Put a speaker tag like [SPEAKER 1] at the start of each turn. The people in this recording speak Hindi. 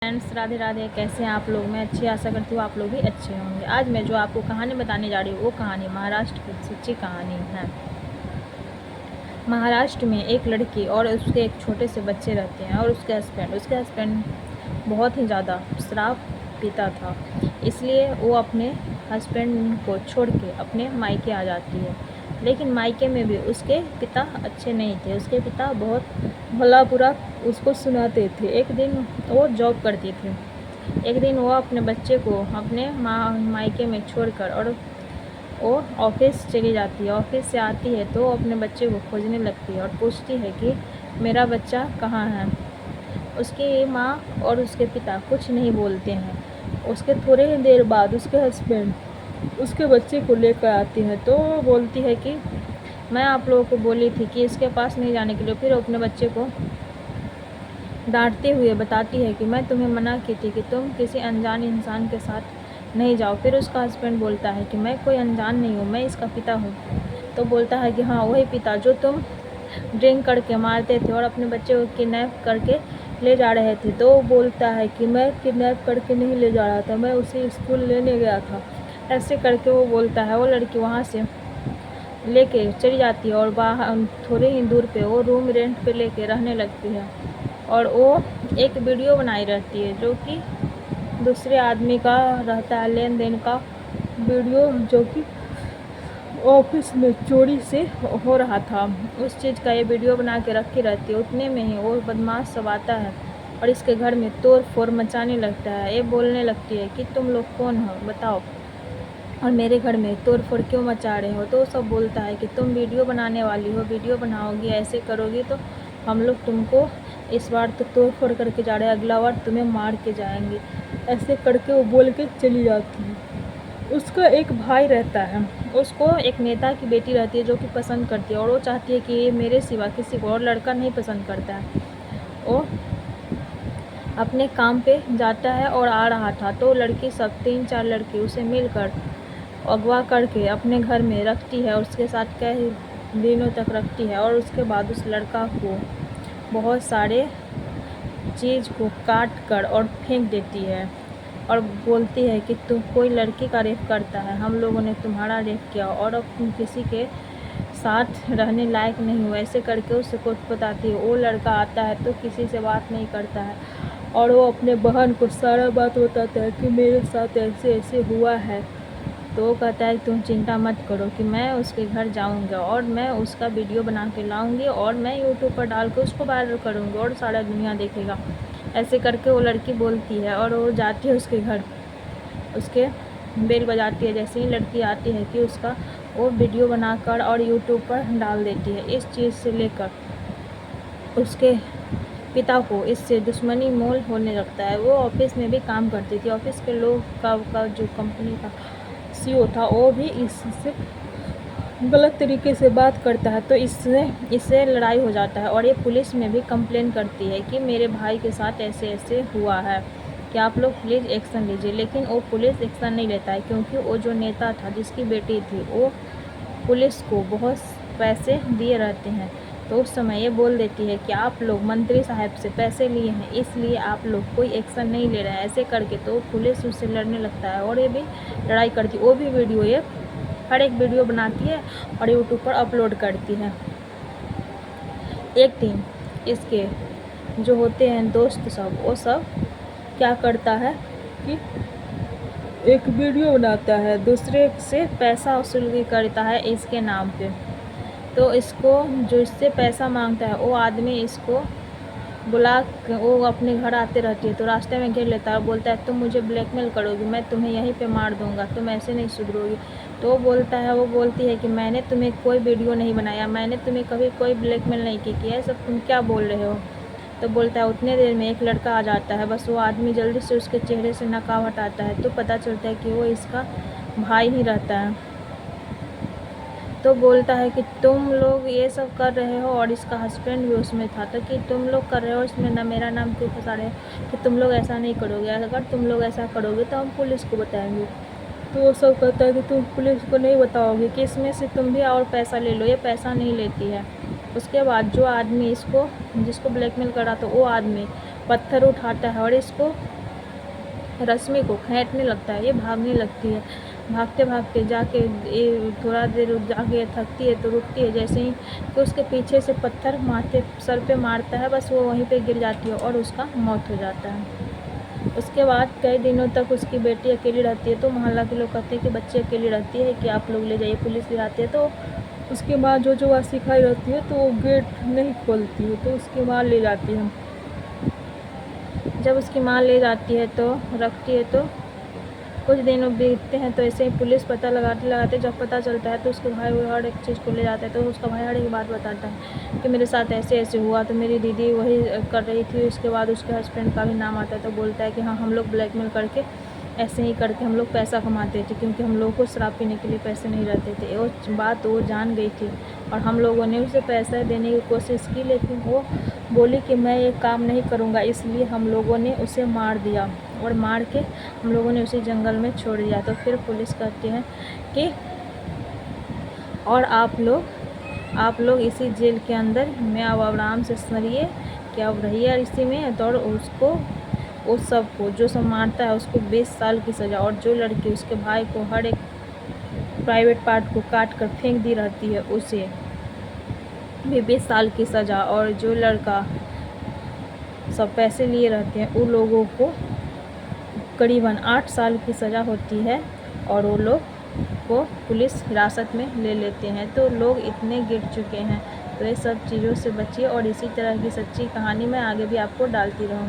[SPEAKER 1] फ्रेंड्स, राधे राधे। कैसे हैं आप लोग? मैं अच्छी आशा करती हूँ आप लोग भी अच्छे होंगे। आज मैं जो आपको कहानी बताने जा रही हूँ वो कहानी महाराष्ट्र की सच्ची कहानी है। महाराष्ट्र में एक लड़की और उसके एक छोटे से बच्चे रहते हैं और उसके हस्बैंड बहुत ही ज़्यादा शराब पीता था। इसलिए वो अपने हस्बैंड को छोड़ के अपने मायके आ जाती है। लेकिन मायके में भी उसके पिता अच्छे नहीं थे। उसके पिता बहुत भला बुरा उसको सुनाते थे। एक दिन वो जॉब करती थी। एक दिन वो अपने बच्चे को अपने मायके में छोड़कर और वो ऑफिस चली जाती है। ऑफिस से आती है तो वो अपने बच्चे को खोजने लगती है और पूछती है कि मेरा बच्चा कहाँ है। उसकी माँ और उसके पिता कुछ नहीं बोलते हैं। उसके थोड़े ही देर बाद उसके हस्बैंड उसके बच्चे को लेकर आती है तो वो बोलती है कि मैं आप लोगों को बोली थी कि इसके पास नहीं जाने के लिए। फिर अपने बच्चे को डांटते हुए बताती है कि मैं तुम्हें मना की थी कि तुम किसी अनजान इंसान के साथ नहीं जाओ। फिर उसका हस्बैंड बोलता है कि मैं कोई अनजान नहीं हूँ, मैं इसका पिता हूँ। तो बोलता है कि हाँ, वही पिता जो तुम ड्रिंक करके मारते थे और अपने बच्चे को किडनैप करके ले जा रहे थे। तो वो बोलता है कि मैं किडनैप करके नहीं ले जा रहा था, मैं उसे स्कूल लेने गया था। ऐसे करके वो बोलता है। वो लड़की वहाँ से लेके चली जाती है और बाहर थोड़े ही दूर पे वो रूम रेंट पे लेके रहने लगती है। और वो एक वीडियो बनाई रहती है जो कि दूसरे आदमी का रहता है, लेन देन का वीडियो, जो कि ऑफिस में चोरी से हो रहा था। उस चीज़ का ये वीडियो बना के रखी रहती है। उतने में ही वो बदमाश सब आता है और इसके घर में तोड़ फोड़ मचाने लगता है। ये बोलने लगती है कि तुम लोग कौन हो बताओ, और मेरे घर में तोड़ फोड़ क्यों मचा रहे हो। तो सब बोलता है कि तुम वीडियो बनाने वाली हो, वीडियो बनाओगी, ऐसे करोगी तो हम लोग तुमको इस बार तो तोड़ फोड़ करके जा रहे हैं, अगला बार तुम्हें मार के जाएंगे। ऐसे करके वो बोल के चली जाती है। उसका एक भाई रहता है, उसको एक नेता की बेटी रहती है जो कि पसंद करती है और वो चाहती है कि ये मेरे सिवा किसी को और लड़का नहीं पसंद करता है। वो अपने काम पे जाता है और आ रहा था तो लड़की सब 3-4 लड़की उसे मिलकर अगवा करके अपने घर में रखती है और उसके साथ कई दिनों तक रखती है। और उसके बाद उस लड़का को बहुत सारे चीज़ को काट कर और फेंक देती है और बोलती है कि तुम कोई लड़की का रेप करता है, हम लोगों ने तुम्हारा रेप किया और अब तुम किसी के साथ रहने लायक नहीं हो। ऐसे करके उसे कुछ बताती है। वो लड़का आता है तो किसी से बात नहीं करता है और वो अपने बहन को सारा बात बताता है कि मेरे साथ ऐसे ऐसे हुआ है। तो वो कहता है तुम चिंता मत करो कि मैं उसके घर जाऊंगा और मैं उसका वीडियो बना के लाऊंगी और मैं यूट्यूब पर डाल के उसको वायरल करूंगी और सारा दुनिया देखेगा। ऐसे करके वो लड़की बोलती है और वो जाती है उसके घर। उसके बेल बजाती है। जैसे ही लड़की आती है कि उसका वो वीडियो बनाकर और यूट्यूब पर डाल देती है। इस चीज़ से लेकर उसके पिता को इससे दुश्मनी मोल होने लगता है। वो ऑफिस में भी काम करती थी। ऑफिस के लोग का जो कंपनी का सीईओ था वो भी इससे गलत तरीके से बात करता है। तो इससे लड़ाई हो जाता है और ये पुलिस में भी कंप्लेन करती है कि मेरे भाई के साथ ऐसे ऐसे हुआ है, कि आप लोग प्लीज़ एक्शन लीजिए। लेकिन वो पुलिस एक्शन नहीं लेता है क्योंकि वो जो नेता था जिसकी बेटी थी वो पुलिस को बहुत पैसे दिए रहते हैं। तो उस समय ये बोल देती है कि आप लोग मंत्री साहब से पैसे लिए हैं इसलिए आप लोग कोई एक्शन नहीं ले रहे हैं। ऐसे करके तो पुलिस उससे लड़ने लगता है और ये भी लड़ाई करती है। वो भी वीडियो ये हर एक वीडियो बनाती है और यूट्यूब पर अपलोड करती है। एक दिन इसके जो होते हैं दोस्त सब, वो सब क्या करता है कि एक वीडियो बनाता है, दूसरे से पैसा वसूली करता है इसके नाम पे। तो इसको जो इससे पैसा मांगता है वो आदमी इसको बुला वो अपने घर आते रहती है तो रास्ते में घेर लेता है और बोलता है तुम मुझे ब्लैकमेल करोगी, मैं तुम्हें यहीं पे मार दूंगा, तुम ऐसे नहीं सुधरोगी। तो वो बोलती है कि मैंने तुम्हें कोई वीडियो नहीं बनाया, मैंने तुम्हें कभी कोई ब्लैकमेल नहीं की है, सब तुम क्या बोल रहे हो। तो बोलता है उतने देर में एक लड़का आ जाता है। बस वो आदमी जल्दी से उसके चेहरे से नकाब हटाता है तो पता चलता है कि वो इसका भाई ही रहता है। तो बोलता है कि तुम लोग ये सब कर रहे हो, और इसका हस्बैंड भी उसमें था, तो कि तुम लोग कर रहे हो इसमें ना मेरा नाम क्यों फंसा रहे हो, कि तुम लोग ऐसा नहीं करोगे, अगर तुम लोग ऐसा करोगे तो हम पुलिस को बताएंगे। तो वो सब कहता है कि तुम पुलिस को नहीं बताओगे, कि इसमें से तुम भी और पैसा ले लो, ये पैसा नहीं लेती है। उसके बाद जो आदमी जिसको ब्लैकमेल करा तो वो आदमी पत्थर उठाता है और इसको रश्मि को खींचने लगता है। ये भागने लगती है, भागते भागते जाके ये थोड़ा देर जाके थकती है तो रुकती है, जैसे ही कि उसके पीछे से पत्थर माथे सर पे मारता है, बस वो वहीं पे गिर जाती है और उसका मौत हो जाता है। उसके बाद कई दिनों तक उसकी बेटी अकेली रहती है, तो मोहल्ला के लोग कहते हैं कि बच्ची अकेली रहती है कि आप लोग ले जाइए, पुलिस ले आती है। तो उसकी माँ जो जो वहाँ सिखाई रहती है तो वो गेट नहीं खोलती है, तो उसकी माँ ले जाती है। जब उसकी माँ ले जाती है तो रखती है, तो कुछ दिन बीतते हैं, तो ऐसे ही पुलिस पता लगाते लगाते जब पता चलता है तो उसके भाई वो हर एक चीज़ को ले जाता है। तो उसका भाई हर एक बात बताता है कि मेरे साथ ऐसे ऐसे हुआ, तो मेरी दीदी वही कर रही थी। उसके बाद उसके हस्बैंड का भी नाम आता है, तो बोलता है कि हाँ, हम लोग ब्लैकमेल करके ऐसे ही करके हम लोग पैसा कमाते थे, क्योंकि हम लोगों को शराब पीने के लिए पैसे नहीं रहते थे। वो बात वो जान गई थी और हम लोगों ने उसे पैसा देने की कोशिश की, लेकिन वो बोली कि मैं ये काम नहीं करूँगा, इसलिए हम लोगों ने उसे मार दिया और मार के हम लोगों ने उसे जंगल में छोड़ दिया। तो फिर पुलिस कहती है कि और आप लोग इसी जेल के अंदर में अब आराम से सरिए कि अब रहिए इसी में। तो और उसको उस सब को जो सब मारता है उसको 20 साल की सज़ा, और जो लड़की उसके भाई को हर एक प्राइवेट पार्ट को काट कर फेंक दी रहती है उसे भी 20 साल की सज़ा, और जो लड़का सब पैसे लिए रहते हैं उन लोगों को करीबन 8 साल की सज़ा होती है और वो लोग को पुलिस हिरासत में ले लेते हैं। तो लोग इतने गिर चुके हैं, तो ये सब चीज़ों से बचिए और इसी तरह की सच्ची कहानी मैं आगे भी आपको डालती रहूँगी।